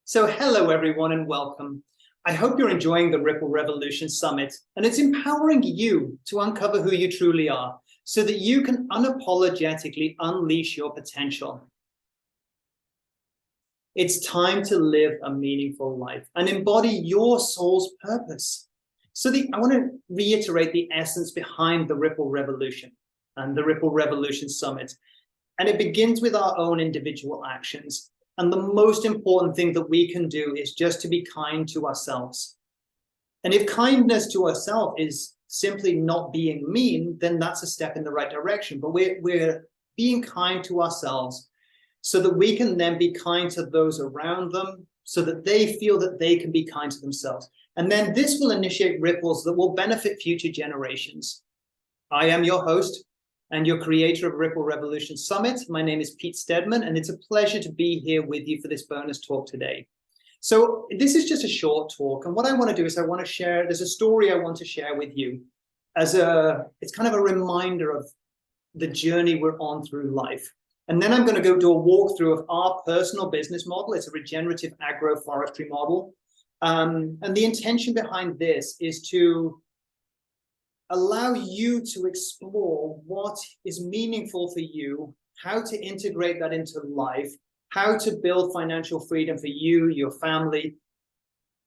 So hello everyone and welcome. I hope you're enjoying the Ripple Revolution Summit and it's empowering you to uncover who you truly are so that you can unapologetically unleash your potential. It's time to live a meaningful life and embody your soul's purpose. I want to reiterate the essence behind the Ripple Revolution and the Ripple Revolution Summit. And it begins with our own individual actions. And the most important thing that we can do is just to be kind to ourselves. And if kindness to ourselves is simply not being mean, then that's a step in the right direction. But we're being kind to ourselves so that we can then be kind to those around them, so that they feel that they can be kind to themselves. And then this will initiate ripples that will benefit future generations. I am your host and your creator of Ripple Revolution Summit. My name is Pete Steadman, and it's a pleasure to be here with you for this bonus talk today. So this is just a short talk, and what I want to do is I want to share, there's a story I want to share with you it's kind of a reminder of the journey we're on through life. And then I'm going to go do a walkthrough of our personal business model. It's a regenerative agroforestry model. And the intention behind this is to allow you to explore what is meaningful for you, how to integrate that into life, how to build financial freedom for you, your family,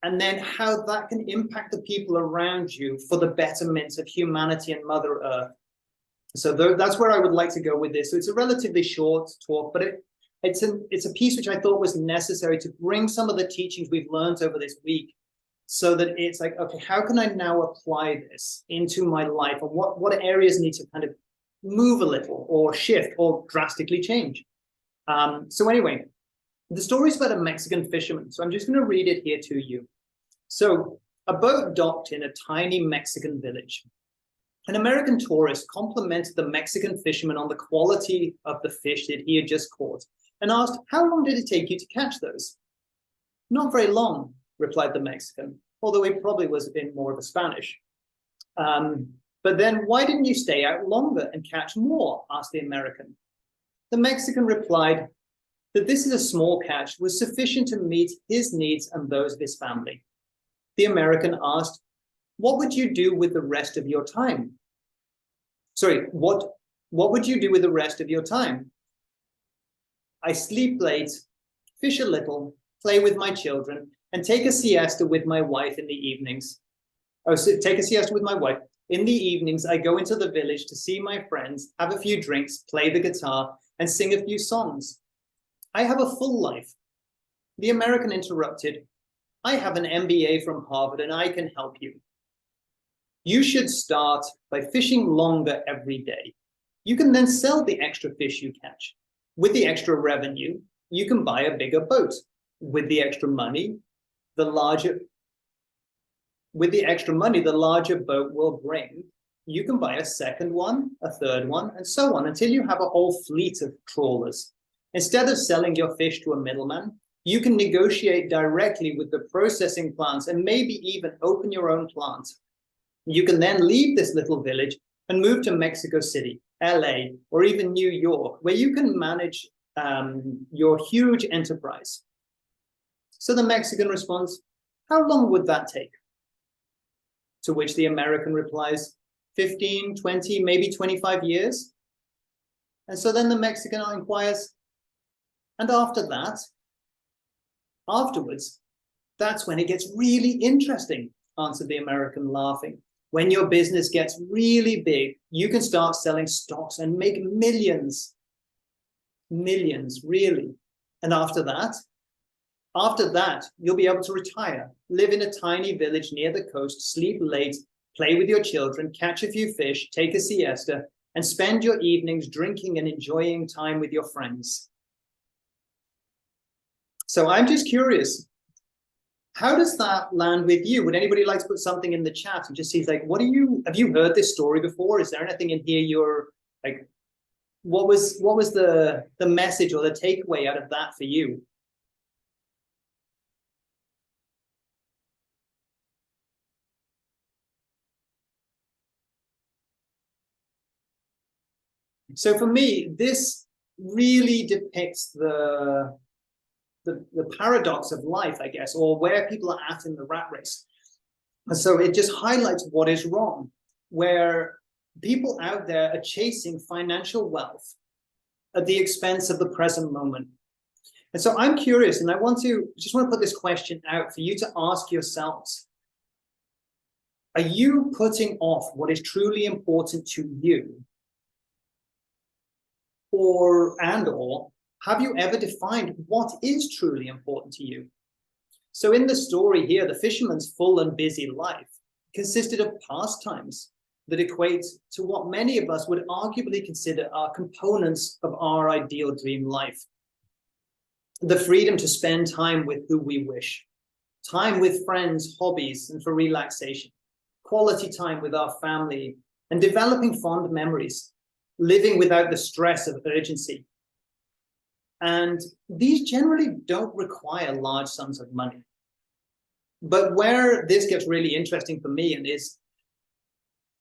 and then how that can impact the people around you for the betterment of humanity and Mother Earth. So that's where I would like to go with this. So it's a relatively short talk, but it's a piece which I thought was necessary to bring some of the teachings we've learned over this week, so that it's like, okay, how can I now apply this into my life? And what areas need to kind of move a little or shift or drastically change? So anyway, the story is about a Mexican fisherman. So I'm just going to read it here to you. So a boat docked in a tiny Mexican village. An American tourist complimented the Mexican fisherman on the quality of the fish that he had just caught and asked, how long did it take you to catch those? Not very long, replied the Mexican, although he probably was a bit more of a Spanish. But then why didn't you stay out longer and catch more? Asked the American. The Mexican replied that this is a small catch was sufficient to meet his needs and those of his family. The American asked, what would you do with the rest of your time? Sorry, what would you do with the rest of your time? I sleep late, fish a little, play with my children, and take a siesta with my wife in the evenings. Take a siesta with my wife. In the evenings, I go into the village to see my friends, have a few drinks, play the guitar, and sing a few songs. I have a full life. The American interrupted. I have an MBA from Harvard and I can help you. You should start by fishing longer every day. You can then sell the extra fish you catch. With the extra revenue, you can buy a bigger boat. With the extra money, the larger boat will bring, you can buy a second one, a third one, and so on until you have a whole fleet of trawlers. Instead of selling your fish to a middleman, you can negotiate directly with the processing plants and maybe even open your own plant. You can then leave this little village and move to Mexico City, LA, or even New York, where you can manage your huge enterprise. So the Mexican responds, how long would that take? To which the American replies, 15, 20, maybe 25 years. And so then the Mexican inquires, and after that? Afterwards, that's when it gets really interesting, answered the American, laughing. When your business gets really big, you can start selling stocks and make millions. Millions, really. And after that, you'll be able to retire, live in a tiny village near the coast, sleep late, play with your children, catch a few fish, take a siesta, and spend your evenings drinking and enjoying time with your friends. So I'm just curious, how does that land with you? Would anybody like to put something in the chat and just see, like, have you heard this story before? Is there anything in here you're like, what was the message or the takeaway out of that for you? So for me, this really depicts the the paradox of life, I guess, or where people are at in the rat race. And so it just highlights what is wrong, where people out there are chasing financial wealth at the expense of the present moment. And so I'm curious, and I just want to put this question out for you to ask yourselves. Are you putting off what is truly important to you? Or have you ever defined what is truly important to you? So in the story here, the fisherman's full and busy life consisted of pastimes that equate to what many of us would arguably consider are components of our ideal dream life. The freedom to spend time with who we wish, time with friends, hobbies, and for relaxation, quality time with our family, and developing fond memories, living without the stress of urgency. And these generally don't require large sums of money. But where this gets really interesting for me, and is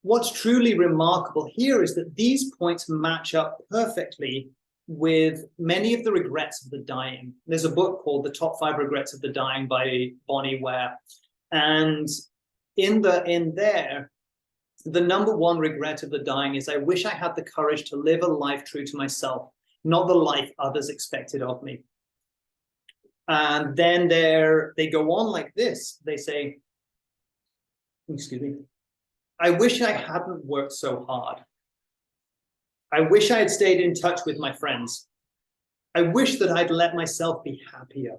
what's truly remarkable here, is that these points match up perfectly with many of the regrets of the dying. There's a book called The Top 5 Regrets of the Dying by Bonnie Ware. And in there, the number one regret of the dying is, I wish I had the courage to live a life true to myself, not the life others expected of me. And then they go on like this. They say, excuse me, I wish I hadn't worked so hard. I wish I had stayed in touch with my friends. I wish that I'd let myself be happier.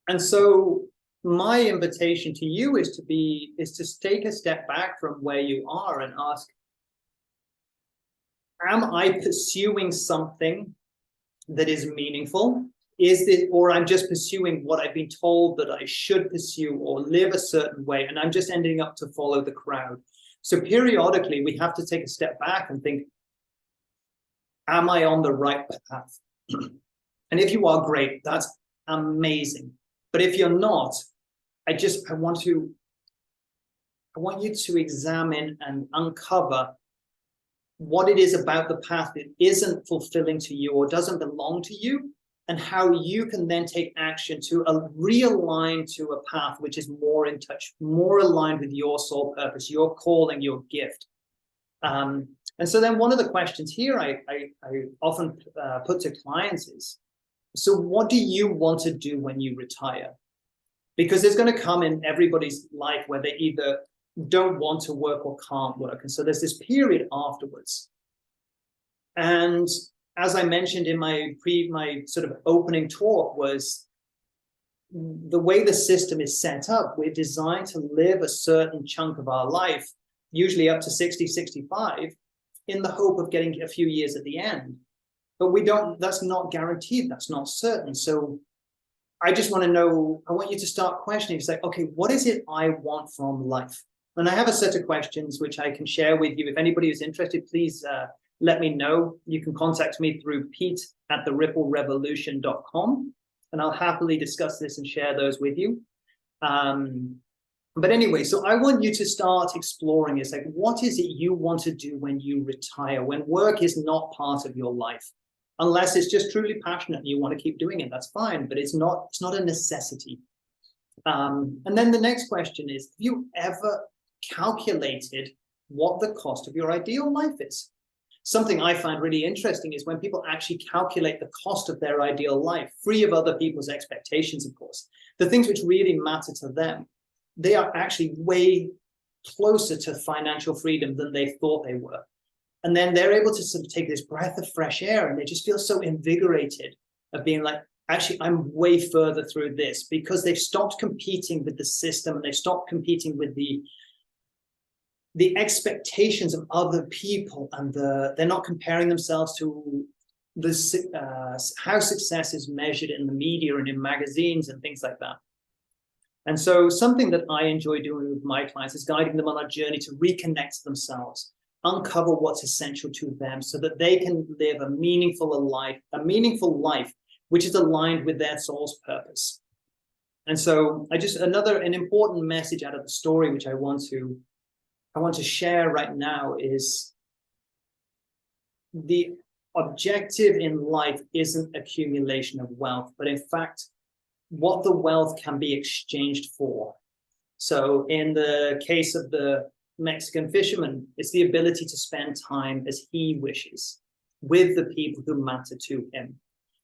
And so my invitation to you is to take a step back from where you are and ask, am I pursuing something that is meaningful? Or I'm just pursuing what I've been told that I should pursue or live a certain way, and I'm just ending up to follow the crowd? So periodically, we have to take a step back and think, am I on the right path? And if you are, great, that's amazing. But if you're not, I want you to examine and uncover what it is about the path that isn't fulfilling to you or doesn't belong to you, and how you can then take action to realign to a path which is more in touch, more aligned with your soul purpose, your calling, your gift. And so then one of the questions here I often put to clients is, so what do you want to do when you retire? Because there's going to come in everybody's life where they either don't want to work or can't work. And so there's this period afterwards. And as I mentioned in my sort of opening talk, was the way the system is set up, we're designed to live a certain chunk of our life, usually up to 60, 65, in the hope of getting a few years at the end. But that's not guaranteed, that's not certain. So I just want to know, I want you to start questioning, say, okay, what is it I want from life? And I have a set of questions which I can share with you. If anybody is interested, please let me know. You can contact me through pete@theripplerevolution.com, and I'll happily discuss this and share those with you. But anyway, so I want you to start exploring. It's like, what is it you want to do when you retire, when work is not part of your life? Unless it's just truly passionate and you want to keep doing it, that's fine, but it's not a necessity. And then the next question is, have you ever calculated what the cost of your ideal life is? Something I find really interesting is when people actually calculate the cost of their ideal life, free of other people's expectations, of course, the things which really matter to them, they are actually way closer to financial freedom than they thought they were. And then they're able to sort of take this breath of fresh air, and they just feel so invigorated of being like, actually, I'm way further through this, because they've stopped competing with the system, and they've stopped competing with the expectations of other people, and they're not comparing themselves to how success is measured in the media and in magazines and things like that. And so something that I enjoy doing with my clients is guiding them on a journey to reconnect themselves, uncover what's essential to them, so that they can live a meaningful life which is aligned with their soul's purpose. And so an important message out of the story which I want to share right now is the objective in life isn't accumulation of wealth, but in fact, what the wealth can be exchanged for. So in the case of the Mexican fisherman, it's the ability to spend time as he wishes with the people who matter to him.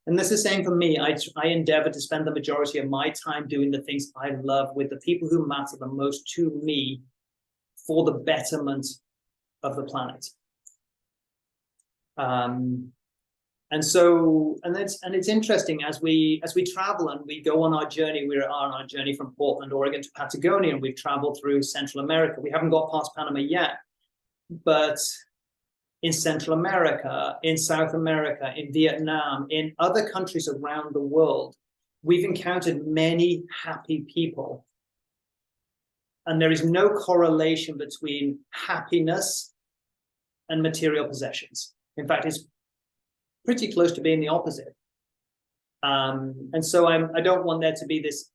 And this is the same for me. I endeavor to spend the majority of my time doing the things I love with the people who matter the most to me for the betterment of the planet. It's interesting as we travel and we go on our journey. We are on our journey from Portland, Oregon to Patagonia, and we've traveled through Central America. We haven't got past Panama yet, but in Central America, in South America, in Vietnam, in other countries around the world, we've encountered many happy people. And there is no correlation between happiness and material possessions. In fact, it's pretty close to being the opposite. And so I don't want there to be this,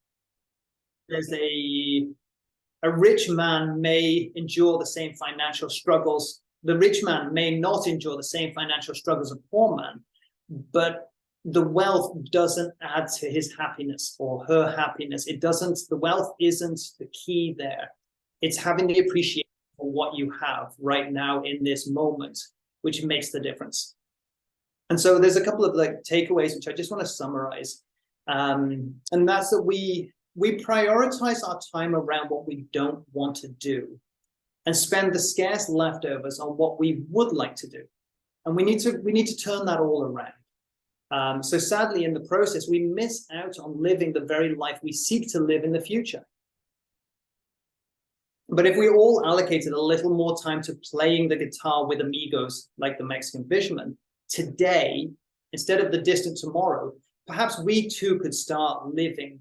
there's a rich man may endure the same financial struggles. The rich man may not endure the same financial struggles as a poor man, but the wealth doesn't add to his happiness or her happiness. It doesn't, the wealth isn't the key there. It's having the appreciation for what you have right now in this moment, which makes the difference. And so there's a couple of like takeaways, which I just want to summarize. And that's that we prioritize our time around what we don't want to do and spend the scarce leftovers on what we would like to do. And we need to turn that all around. So sadly, in the process, we miss out on living the very life we seek to live in the future. But if we all allocated a little more time to playing the guitar with amigos, like the Mexican fisherman, today, instead of the distant tomorrow, perhaps we too could start living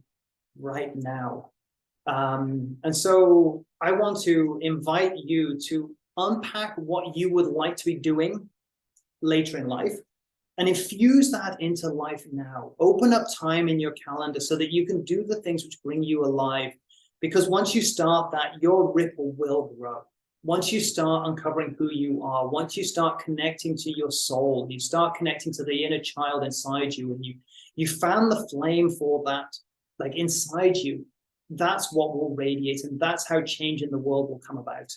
right now. And so I want to invite you to unpack what you would like to be doing later in life and infuse that into life now. Open up time in your calendar so that you can do the things which bring you alive. Because once you start that, your ripple will grow. Once you start uncovering who you are, once you start connecting to your soul, you start connecting to the inner child inside you, and you found the flame for that, like inside you, that's what will radiate, and that's how change in the world will come about.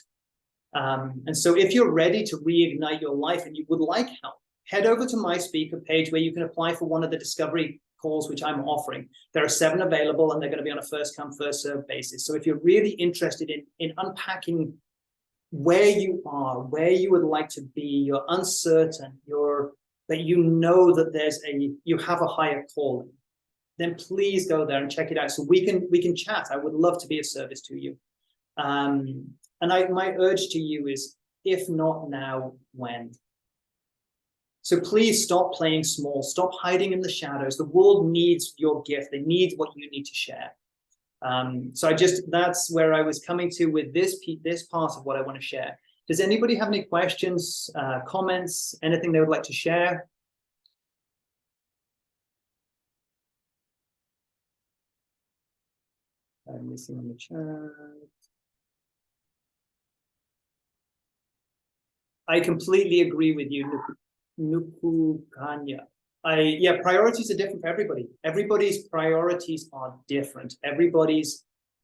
And so if you're ready to reignite your life and you would like help, head over to my speaker page where you can apply for one of the discovery calls which I'm offering. There are 7 available, and they're going to be on a first come, first served basis. So if you're really interested in unpacking where you are, where you would like to be, you're uncertain, that you know that you have a higher calling, then please go there and check it out so we can chat. I would love to be of service to you. And my urge to you is, if not now, when? So please stop playing small, stop hiding in the shadows. The world needs your gift. They need what you need to share. So that's where I was coming to with this part of what I want to share. Does anybody have any questions, comments, anything they would like to share? I'm missing on the chat. I completely agree with you, Nukukanya. Priorities are different for everybody. Everybody's priorities are different.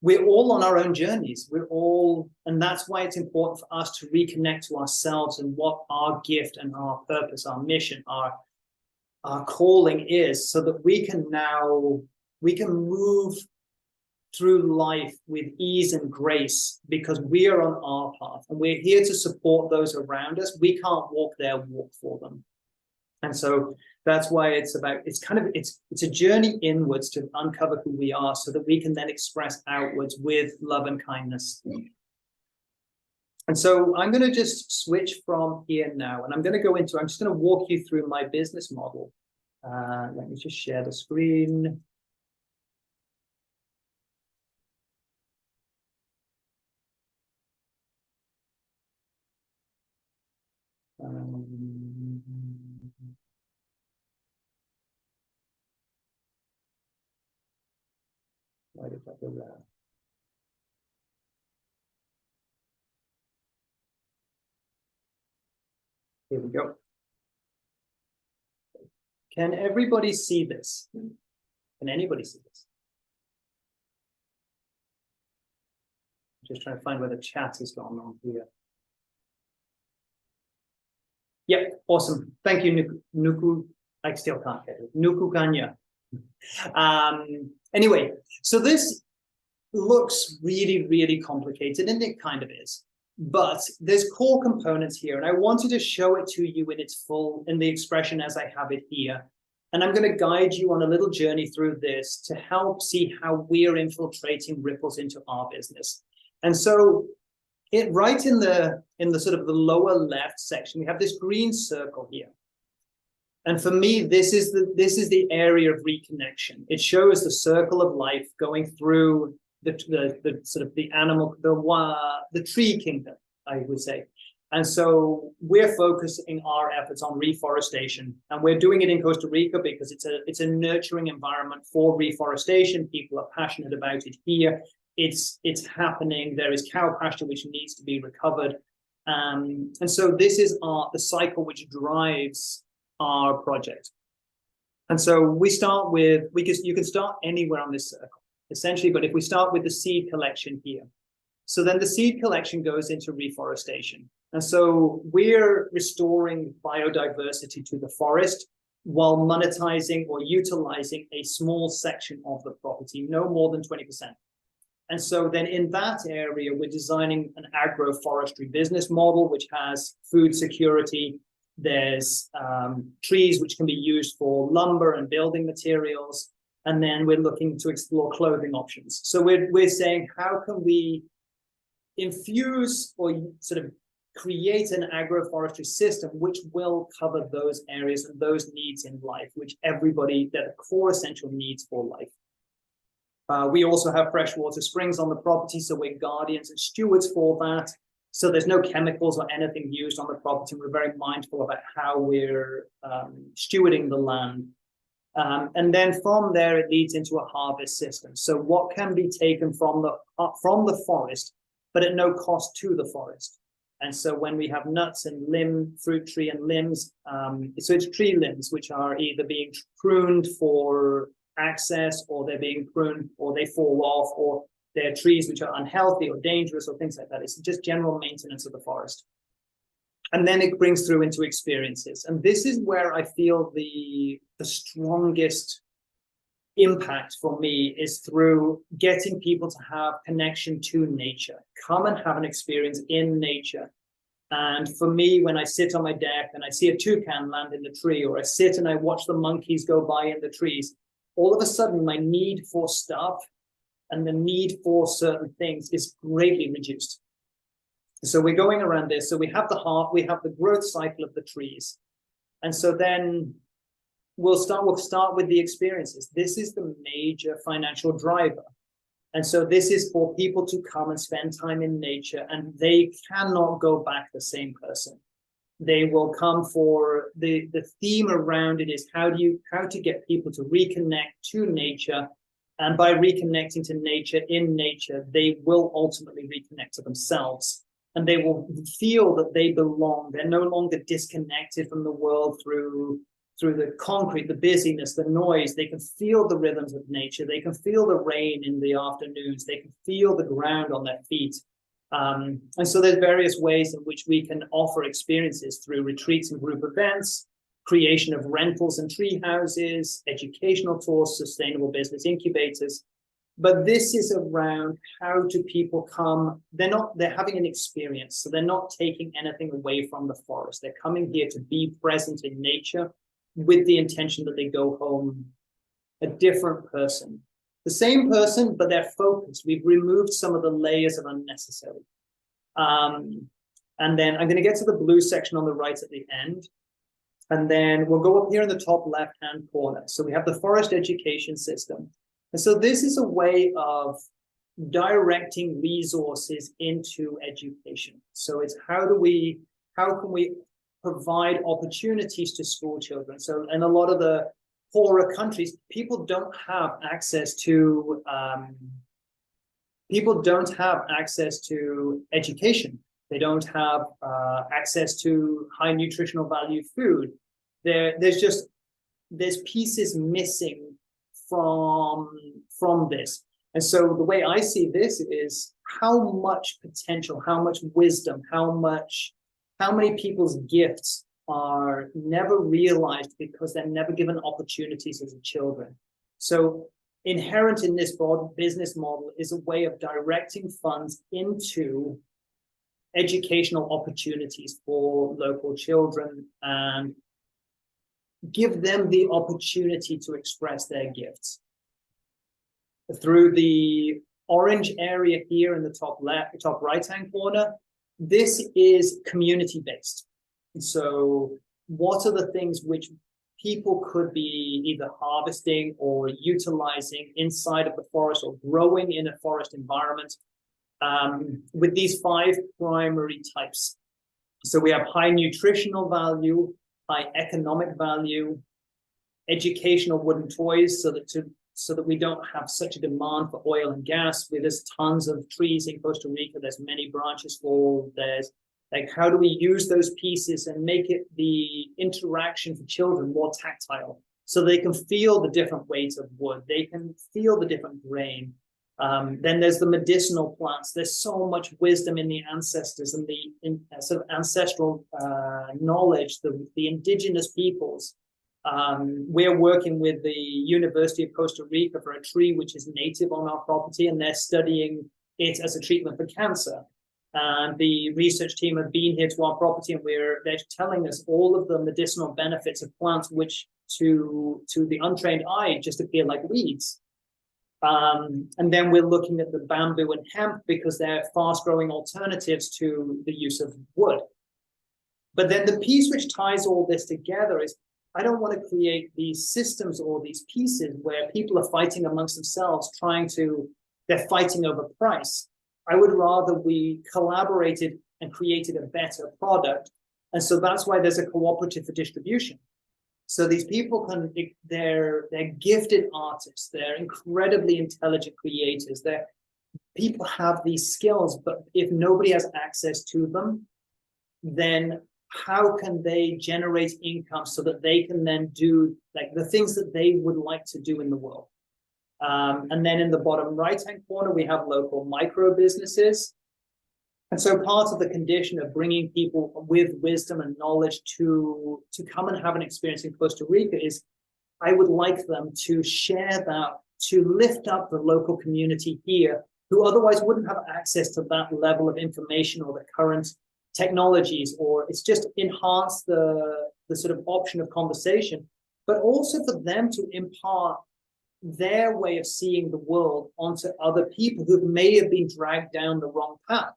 We're all on our own journeys. And that's why it's important for us to reconnect to ourselves and what our gift and our purpose, our mission, our calling is, so that we can move through life with ease and grace, because we are on our path and we're here to support those around us. We can't walk their walk for them. And so that's why it's a journey inwards to uncover who we are, so that we can then express outwards with love and kindness. And so I'm going to just switch from here now, and I'm just going to walk you through my business model. Let me just share the screen. Why did that go there? Here we go. Can everybody see this? Can anybody see this? Just trying to find where the chat has gone on here. Yep, awesome. Thank you, Nuku. I still can't get it. Nuku Kanya. Anyway, so this looks really, really complicated, and it kind of is. But there's core components here, and I wanted to show it to you in its full, in the expression as I have it here. And I'm going to guide you on a little journey through this to help see how we're infiltrating ripples into our business. And so right in the sort of the lower left section, we have this green circle here. And for me, this is the area of reconnection. It shows the circle of life going through the sort of the animal, the tree kingdom, I would say. And so we're focusing our efforts on reforestation, and we're doing it in Costa Rica because it's a nurturing environment for reforestation. People are passionate about it here. It's happening. There is cow pasture which needs to be recovered, and so this is the cycle which drives our project. And so we start with, you can start anywhere on this circle essentially, but if we start with the seed collection here, so then the seed collection goes into reforestation. And so we're restoring biodiversity to the forest while monetizing or utilizing a small section of the property, no more than 20%. And so then in that area, we're designing an agroforestry business model, which has food security. There's trees which can be used for lumber and building materials. And then we're looking to explore clothing options. So we're saying, how can we infuse or sort of create an agroforestry system which will cover those areas and those needs in life, which everybody, they're the core essential needs for life. We also have freshwater springs on the property, so we're guardians and stewards for that. So there's no chemicals or anything used on the property. We're very mindful about how we're stewarding the land. And then from there, it leads into a harvest system. So what can be taken from the forest, but at no cost to the forest. And so when we have nuts and fruit tree and limbs, so it's tree limbs, which are either being pruned for access, or they're being pruned, or they fall off, or they're trees which are unhealthy or dangerous or things like that. It's just general maintenance of the forest. And then it brings through into experiences. And this is where I feel the strongest impact for me is through getting people to have connection to nature. Come and have an experience in nature. And for me, when I sit on my deck and I see a toucan land in the tree, or I sit and I watch the monkeys go by in the trees, all of a sudden my need for stuff and the need for certain things is greatly reduced. So we're going around this. So we have the growth cycle of the trees. And so then we'll start with the experiences. This is the major financial driver. And so this is for people to come and spend time in nature, and they cannot go back the same person. They will come for the theme around it is how to get people to reconnect to nature. And by reconnecting to nature in nature, they will ultimately reconnect to themselves. And they will feel that they belong. They're no longer disconnected from the world through the concrete, the busyness, the noise. They can feel the rhythms of nature. They can feel the rain in the afternoons. They can feel the ground on their feet. And so there's various ways in which we can offer experiences through retreats and group events, creation of rentals and tree houses, educational tours, sustainable business incubators. But this is around how do people come, they're having an experience. So they're not taking anything away from the forest. They're coming here to be present in nature with the intention that they go home a different person. The same person, but they're focused. We've removed some of the layers of unnecessary. And then I'm going to get to the blue section on the right at the end. And then we'll go up here in the top left-hand corner. So we have the forest education system. And so this is a way of directing resources into education. So it's how can we provide opportunities to school children? So in a lot of the poorer countries, people don't have access to education. They don't have access to high nutritional value food. There's just there's pieces missing from this. And so the way I see this is how much potential, how much wisdom, how many people's gifts are never realized because they're never given opportunities as children. So inherent in this business model is a way of directing funds into educational opportunities for local children and give them the opportunity to express their gifts. Through the orange area here in the top right-hand corner, this is community-based. So what are the things which people could be either harvesting or utilizing inside of the forest or growing in a forest environment with these 5 primary types. So we have high nutritional value, high economic value, educational wooden toys, so that we don't have such a demand for oil and gas. There's tons of trees in Costa Rica. There's many branches fall. There's like, how do we use those pieces and make it the interaction for children more tactile, so they can feel the different weights of wood, they can feel the different grain. Then there's the medicinal plants. There's so much wisdom in the ancestors and the sort of ancestral knowledge, the indigenous peoples. We're working with the University of Costa Rica for a tree which is native on our property, and they're studying it as a treatment for cancer. And the research team have been here to our property, and they're telling us all of the medicinal benefits of plants, which to the untrained eye just appear like weeds. And then we're looking at the bamboo and hemp because they're fast-growing alternatives to the use of wood. But then the piece which ties all this together is, I don't want to create these systems or these pieces where people are fighting amongst themselves, they're fighting over price. I would rather we collaborated and created a better product. And so that's why there's a cooperative for distribution. So these people they're gifted artists, they're incredibly intelligent creators, people have these skills, but if nobody has access to them, then how can they generate income so that they can then do like the things that they would like to do in the world? And then in the bottom right-hand corner, we have local micro businesses. And so part of the condition of bringing people with wisdom and knowledge to come and have an experience in Costa Rica is I would like them to share that, to lift up the local community here who otherwise wouldn't have access to that level of information or the current technologies, or it's just enhance the sort of option of conversation, but also for them to impart their way of seeing the world onto other people who may have been dragged down the wrong path.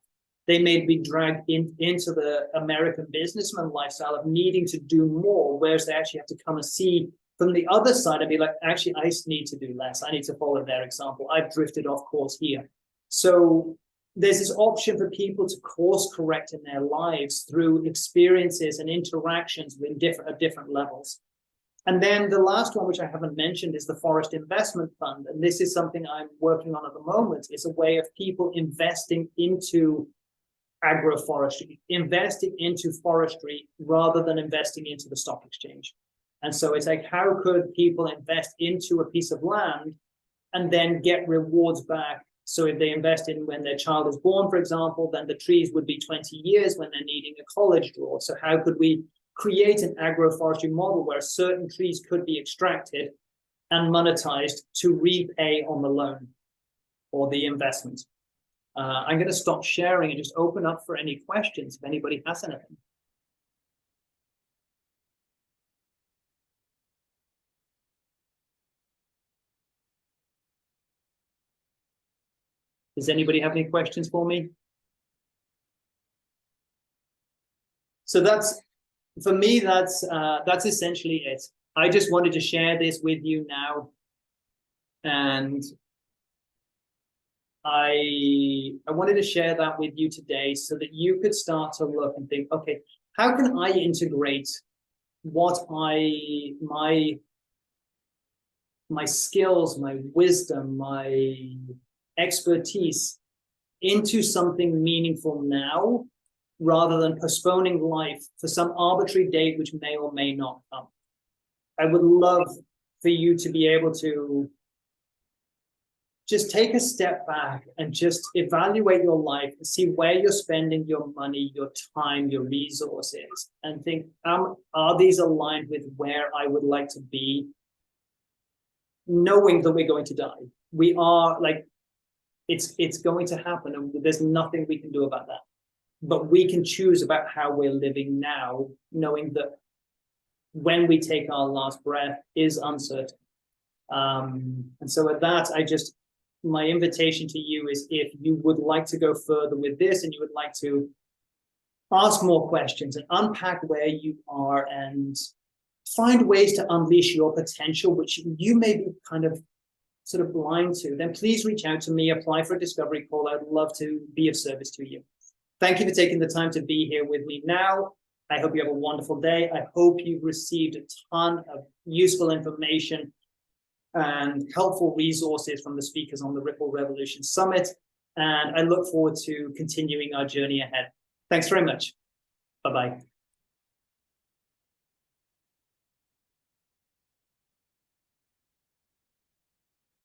They may be dragged into the American businessman lifestyle of needing to do more, whereas they actually have to come and see from the other side and be like, actually, I need to do less. I need to follow their example. I've drifted off course here. So there's this option for people to course correct in their lives through experiences and interactions with different levels. And then the last one, which I haven't mentioned, is the Forest Investment Fund. And this is something I'm working on at the moment. It's a way of people investing into agroforestry, investing into forestry rather than investing into the stock exchange. And so it's like, how could people invest into a piece of land and then get rewards back? So if they invest in when their child is born, for example, then the trees would be 20 years when they're needing a college draw. So how could we create an agroforestry model where certain trees could be extracted and monetized to repay on the loan or the investment? I'm going to stop sharing and just open up for any questions if anybody has anything. Does anybody have any questions for me? So for me, that's essentially it. I just wanted to share this with you now. And I wanted to share that with you today so that you could start to look and think, okay, how can I integrate what my skills, my wisdom, my expertise into something meaningful now, rather than postponing life for some arbitrary date which may or may not come. I would love for you to be able to just take a step back and just evaluate your life and see where you're spending your money, your time, your resources, and think, are these aligned with where I would like to be, knowing that we're going to die? We are, like, it's going to happen, and there's nothing we can do about that. But we can choose about how we're living now, knowing that when we take our last breath is uncertain. And so with that, my invitation to you is, if you would like to go further with this and you would like to ask more questions and unpack where you are and find ways to unleash your potential, which you may be kind of sort of blind to, then please reach out to me, apply for a discovery call. I'd love to be of service to you. Thank you for taking the time to be here with me now. I hope you have a wonderful day. I hope you've received a ton of useful information and helpful resources from the speakers on the Ripple Revolution Summit. And I look forward to continuing our journey ahead. Thanks very much. Bye-bye.